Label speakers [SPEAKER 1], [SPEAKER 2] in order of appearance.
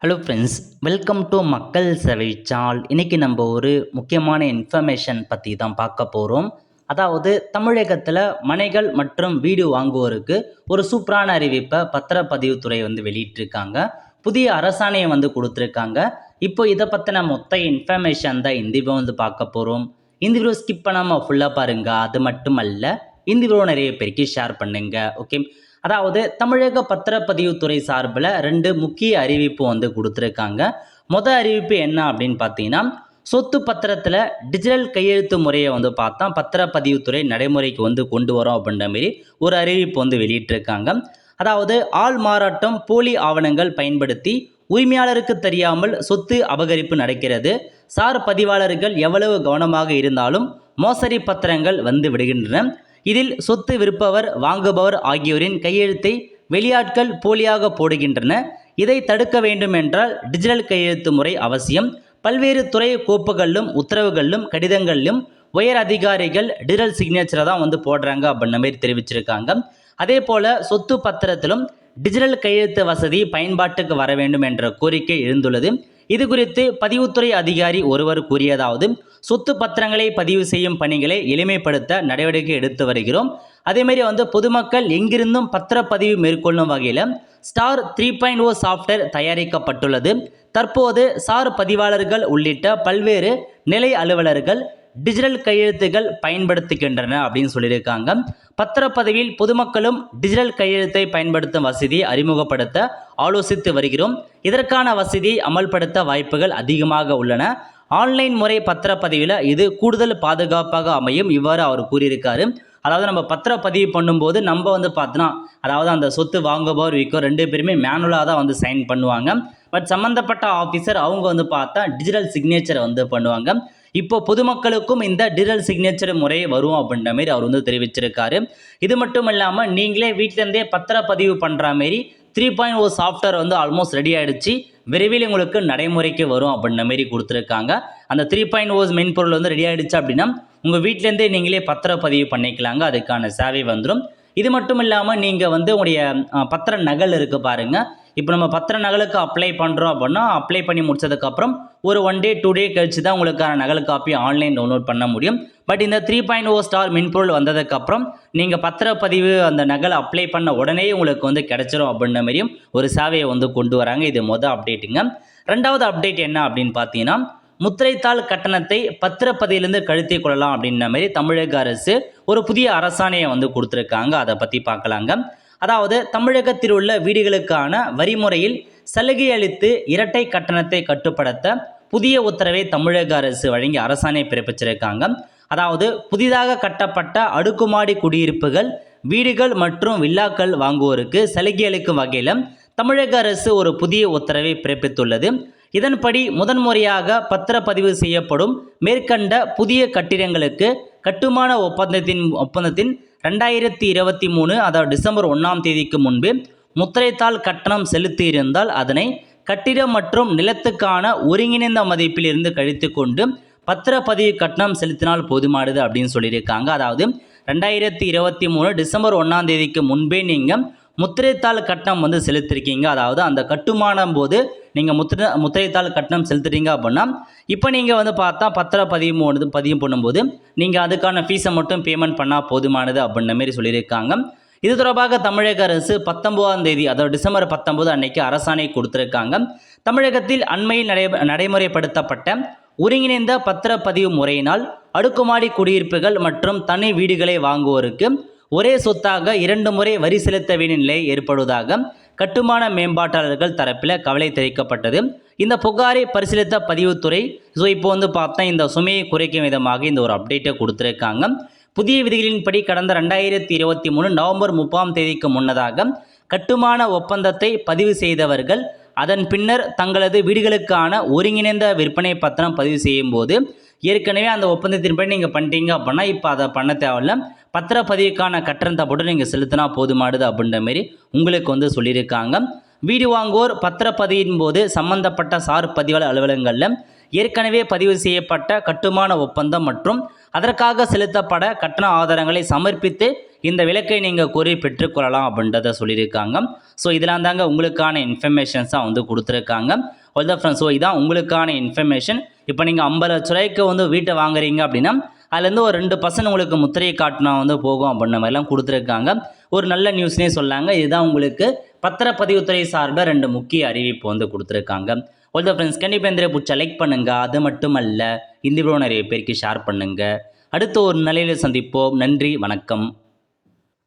[SPEAKER 1] Hello friends, welcome to மக்கள் சேவை channel. இன்றைக்கி நம்ம ஒரு முக்கியமான இன்ஃபர்மேஷன் பற்றி தான் பார்க்க போகிறோம். அதாவது தமிழகத்தில் மனைகள் மற்றும் வீடு வாங்குவோருக்கு ஒரு சூப்பரான அறிவிப்பை பத்திரப்பதிவுத்துறை வெளியிட்டிருக்காங்க. புதிய அரசாணையை கொடுத்துருக்காங்க. இப்போ இதை பற்றின மொத்த இன்ஃபர்மேஷன் தான் இந்த வீடியோ பார்க்க போகிறோம். இந்த வீடியோ ஸ்கிப் பண்ணாமல் ஃபுல்லாக பாருங்கள். அது மட்டும் அல்ல, இந்த வீடியோ நிறைய பேருக்கு ஷேர் பண்ணுங்க. ஓகே, அதாவது தமிழக பத்திரப்பதிவுத்துறை சார்பில் 2 முக்கிய அறிவிப்பு கொடுத்துருக்காங்க. மொதல் அறிவிப்பு என்ன அப்படின்னு பார்த்தீங்கன்னா, சொத்து பத்திரத்தில் டிஜிட்டல் கையெழுத்து முறையை பார்த்தா பத்திரப்பதிவுத்துறை நடைமுறைக்கு கொண்டு வரோம் அப்படின்ற மாரி ஒரு அறிவிப்பு வெளியிட்டிருக்காங்க. அதாவது ஆள் மாறாட்டம், போலி ஆவணங்கள் பயன்படுத்தி உரிமையாளருக்கு தெரியாமல் சொத்து அபகரிப்பு நடக்கிறது. சார் பதிவாளர்கள் எவ்வளவு கவனமாக இருந்தாலும் மோசடி பத்திரங்கள் விடுகின்றன. இதில் சொத்து விற்பவர், வாங்குபவர் ஆகியோரின் கையெழுத்தை வெளியாட்கள் போலியாக போடுகின்றன. இதை தடுக்க வேண்டும் என்றால் டிஜிட்டல் கையெழுத்து முறை அவசியம். பல்வேறு துறை கோப்புகளிலும் உத்தரவுகளிலும் கடிதங்களிலும் உயர் அதிகாரிகள் டிஜிட்டல் சிக்னேச்சரை தான் போடுறாங்க அப்படின்ற மாதிரி தெரிவிச்சிருக்காங்க. அதே போல் சொத்து பத்திரத்திலும் டிஜிட்டல் கையெழுத்து வசதி பயன்பாட்டுக்கு வர வேண்டும் என்ற கோரிக்கை எழுந்துள்ளது. இது குறித்து பதிவுத்துறை அதிகாரி ஒருவர் கூறியதாவது, சொத்து பத்திரங்களை பதிவு செய்யும் பணிகளை எளிமைப்படுத்த நடவடிக்கை எடுத்து வருகிறோம். அதேமாதிரி பொதுமக்கள் எங்கிருந்தும் பத்திரப்பதிவு மேற்கொள்ளும் வகையில் ஸ்டார் 3.0 சாஃப்ட்வேர் தயாரிக்கப்பட்டுள்ளது. தற்போது சார் பதிவாளர்கள் உள்ளிட்ட பல்வேறு நிலை அலுவலர்கள் டிஜிட்டல் கையெழுத்துகள் பயன்படுத்துகின்றன அப்படின்னு சொல்லியிருக்காங்க. பத்திரப்பதிவில் பொதுமக்களும் டிஜிட்டல் கையெழுத்தை பயன்படுத்தும் வசதியை அறிமுகப்படுத்த ஆலோசித்து வருகிறோம். இதற்கான வசதியை அமல்படுத்த வாய்ப்புகள் அதிகமாக உள்ளன. ஆன்லைன் முறை பத்திரப்பதிவில் இது கூடுதல் பாதுகாப்பாக அமையும், இவ்வாறு அவர் கூறியிருக்காரு. அதாவது நம்ம பத்திரப்பதிவு பண்ணும்போது நம்ம பார்த்தோன்னா, அதாவது அந்த சொத்து வாங்குபவர் விற்கும் 2 பேருமே மேனுவலாக தான் சைன் பண்ணுவாங்க. பட் சம்மந்தப்பட்ட ஆஃபீஸர் அவங்க பார்த்தா டிஜிட்டல் சிக்னேச்சரை பண்ணுவாங்க. இப்போ பொதுமக்களுக்கும் இந்த டிஜிட்டல் சிக்னேச்சர் முறை வரும் அப்படின்ற மாரி அவர் தெரிவிச்சிருக்காரு. இது மட்டும் இல்லாமல் நீங்களே வீட்டிலேருந்தே பத்திரப்பதிவு பண்ணுற மாரி 3.0 சாஃப்ட்வேர் ஆல்மோஸ்ட் ரெடி ஆகிடுச்சு. விரைவில் உங்களுக்கு நடைமுறைக்கு வரும் அப்படின்ற மாரி கொடுத்துருக்காங்க. அந்த 3.0 மென்பொருள் ரெடி ஆகிடுச்சு அப்படின்னா உங்கள் வீட்டிலேருந்தே நீங்களே பத்திரப்பதிவு பண்ணிக்கலாங்க. அதுக்கான சேவை வந்துடும். இது மட்டும் இல்லாமல் நீங்கள் உங்களுடைய பத்திர நகல் இருக்குது பாருங்கள். இப்போ நம்ம பத்திர நகலுக்கு அப்ளை பண்ணுறோம் அப்படின்னா அப்ளை பண்ணி முடிச்சதுக்கப்புறம் ஒரு 1 டே 2 டே கழிச்சு தான் உங்களுக்கான நகல் காப்பி ஆன்லைன் டவுன்லோட் பண்ண முடியும். பட் இந்த 3.0 ஸ்டார் மென்பொருள் வந்ததுக்கப்புறம் நீங்கள் பத்திரப்பதிவு அந்த நகல் அப்ளை பண்ண உடனே உங்களுக்கு கிடைச்சிரும் அப்படின்ற மாதிரியும் ஒரு சேவையை கொண்டு வராங்க. இது மொதல் அப்டேட்டுங்க. 2வது அப்டேட் என்ன அப்படின்னு பார்த்தீங்கன்னா, முத்திரைத்தாள் கட்டணத்தை பத்திரப்பதிவிலிருந்து கழித்து கொள்ளலாம் அப்படின்ற மாதிரி தமிழக அரசு ஒரு புதிய அரசாணையை கொடுத்துருக்காங்க. அதை பற்றி பார்க்கலாங்க. அதாவது தமிழகத்தில் உள்ள வீடுகளுக்கான வரிமுறையில் சலுகை அளித்து இரட்டை கட்டணத்தை கட்டுப்படுத்த புதிய உத்தரவை தமிழக அரசு வழங்கி அரசாணை பிறப்பிச்சிருக்காங்க. அதாவது புதிதாக கட்டப்பட்ட அடுக்குமாடி குடியிருப்புகள், வீடுகள் மற்றும் வில்லாக்கள் வாங்குவோருக்கு சலுகை அளிக்கும் வகையில் தமிழக அரசு ஒரு புதிய உத்தரவை பிறப்பித்துள்ளது. இதன்படி முதன்முறையாக பத்திரப்பதிவு செய்யப்படும் மேற்கண்ட புதிய கட்டிடங்களுக்கு கட்டுமான ஒப்பந்தத்தின் 2023 அதாவது டிசம்பர் 1ஆம் தேதிக்கு முன்பு முத்திரைத்தாள் கட்டணம் செலுத்தியிருந்தால் அதனை கட்டிடம் மற்றும் நிலத்துக்கான ஒருங்கிணைந்த மதிப்பில் இருந்து கழித்து கொண்டு பத்திரப்பதிவு கட்டணம் செலுத்தினால் போதுமானது அப்படின்னு சொல்லியிருக்காங்க. அதாவது 2023 டிசம்பர் 1ஆம் தேதிக்கு முன்பே நீங்கள் முத்திரைத்தாள் கட்டணம் செலுத்திருக்கீங்க. அதாவது அந்த கட்டுமானம் போது நீங்கள் முத்திரைத்தாள் கட்டணம் செலுத்துறீங்க அப்படின்னா இப்போ நீங்கள் பார்த்தா பதிவு பண்ணும்போது நீங்கள் அதுக்கான ஃபீஸை மட்டும் பேமெண்ட் பண்ணால் போதுமானது அப்படின்ற மாரி சொல்லியிருக்காங்க. இது தொடர்பாக தமிழக அரசு 19ஆம் தேதி அதாவது டிசம்பர் 19 அன்னைக்கு அரசாணை கொடுத்துருக்காங்க. தமிழகத்தில் அண்மையில் நடைமுறைப்படுத்தப்பட்ட ஒருங்கிணைந்த பத்திரப்பதிவு முறையினால் அடுக்குமாடி குடியிருப்புகள் மற்றும் தனி வீடுகளை வாங்குவோருக்கு ஒரே சொத்தாக 2 முறை வரி செலுத்த வேண்டிய நிலை ஏற்படுவதாக கட்டுமான மேம்பாட்டாளர்கள் தரப்பில் கவலை தெரிவிக்கப்பட்டது. இந்த புகாரை பரிசீலித்த பதிவுத்துறை இப்போ பார்த்தா இந்த சுமையை குறைக்கும் விதமாக இந்த ஒரு அப்டேட்டை கொடுத்துருக்காங்க. புதிய விதிகளின்படி கடந்த 2023 நவம்பர் 30ஆம் தேதிக்கு முன்னதாக கட்டுமான ஒப்பந்தத்தை பதிவு செய்தவர்கள் அதன் பின்னர் தங்களது வீடுகளுக்கான ஒருங்கிணைந்த விற்பனை பத்திரம் பதிவு செய்யும் போது ஏற்கனவே அந்த ஒப்பந்தத்தின்படி நீங்கள் பண்ணிட்டீங்க அப்படின்னா இப்போ அதை பண்ண தேவையில்ல, பத்திரப்பதிவுக்கான கட்டணத்தை போட்டு நீங்கள் செலுத்தினா போதுமானது அப்படின்ற மாரி உங்களுக்கு சொல்லியிருக்காங்க. வீடு வாங்குவோர் பத்திரப்பதிவின் போது சம்பந்தப்பட்ட சார் பதிவாளர் அலுவலகங்களில் ஏற்கனவே பதிவு செய்யப்பட்ட கட்டுமான ஒப்பந்தம் மற்றும் அதற்காக செலுத்தப்பட கட்டண ஆதாரங்களை சமர்ப்பித்து இந்த விலக்கை நீங்கள் கோரி பெற்றுக்கொள்ளலாம் அப்படின்றத சொல்லியிருக்காங்க. ஸோ இதெல்லாம் தாங்க உங்களுக்கான இன்ஃபர்மேஷன்ஸாக வந்து கொடுத்துருக்காங்க. ஆல் ஃப்ரெண்ட்ஸ், ஸோ இதான் உங்களுக்கான இன்ஃபர்மேஷன். இப்போ நீங்கள் 50 லட்ச ரூபாய்க்கு வந்து வீட்டை வாங்குறீங்க அப்படின்னா அதுலேருந்து ஒரு 2% உங்களுக்கு முத்திரை காட்டினா வந்து போகும் அப்படின்ற மாதிரிலாம் கொடுத்துருக்காங்க. ஒரு நல்ல நியூஸ்னே சொல்லாங்க. இதுதான் உங்களுக்கு பத்திரப்பதிவுத்துறை சார்பாக 2 முக்கிய அறிவிப்பு வந்து கொடுத்துருக்காங்க. ஆல் ஃப்ரெண்ட்ஸ், கண்டிப்பாக இந்த பிடிச்ச லைக் பண்ணுங்கள். அது மட்டுமல்ல இந்த வீடியோ நிறைய பேருக்கு ஷேர் பண்ணுங்கள். அடுத்த ஒரு நிலையில் சந்திப்போம். நன்றி, வணக்கம்.